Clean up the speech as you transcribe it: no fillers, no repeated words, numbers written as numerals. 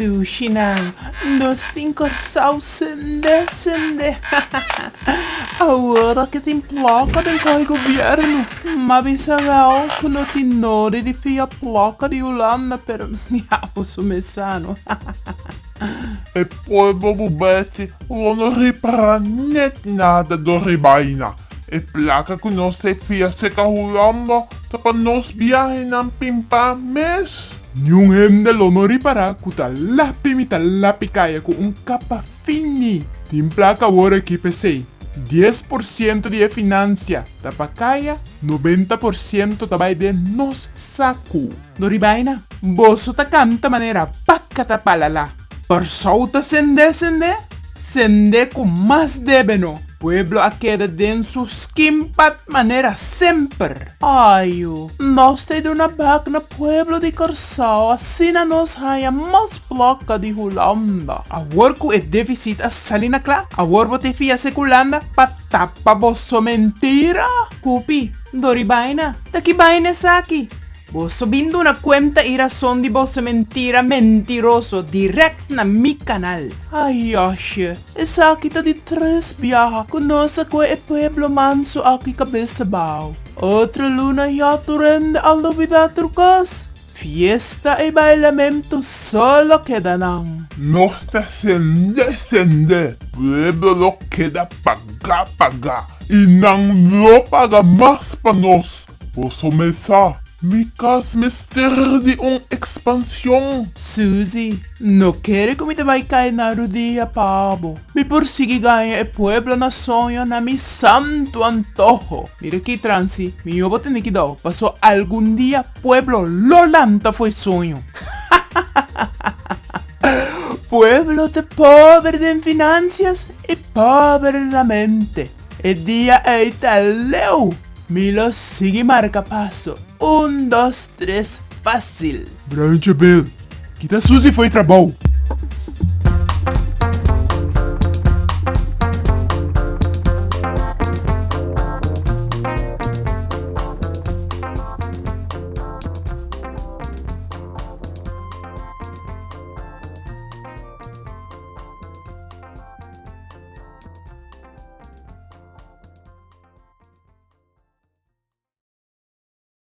Duchinang, nós tem corçal sende. Agora que tem placa de qual governo, mas sabe que não tem nada de fia placa de Holanda, pero mi auso mesano. E poi bobubete, non ripara net nada do ribaina. E placa que nós se fia seca Holanda, para nós viaje nan pimpa mes. Yung hemde lo no ripara kuta lapi mita lapi kaya ko un capa fini. Timpla ka wora equipe sei. 10% de financia, tapakaya, 90% tabay de nos saku. Doribaina, boso ta canta manera pakata palala. Por solta sende com mais debeno. Pueblo a queda denso skimpat manera sempre. Ayo, nós te una bag na pueblo de Corsao, assim nos haya mais placa de Holanda. A worko e deficit a salina kla, a worbo te fia seculanda, patapa bosso mentira. Kupi, doribaina, daqui baina saki. Bosso bindo una cuenta y razón de bosso mentira mentiroso direct na mi canal. Ay, ashe, esa kita de 3 viaja, conoce que e pueblo manso aqui cabeça bao. Outra luna ya turende al novidad trucas. Fiesta e bailamento solo quedarán. Nós te sende, pueblo lo queda paga. E não lo paga mais para nós. Posso começar? Micas mister de expansão. Suzy, não quero que me te vai cair na rodilha, pavo. Me persigue ganha e pueblo na sonho na mi santo antojo. Mira aqui, Transi, mi ovo tem que dar. Passou algum dia, pueblo Lolanta foi sonho. Pueblo de pobre de finanças e pobre na mente. E dia é italeu. Milo sigue marca passo. 1, 2, 3, fácil. Branche Bill. Kita Suzy foi trabalho.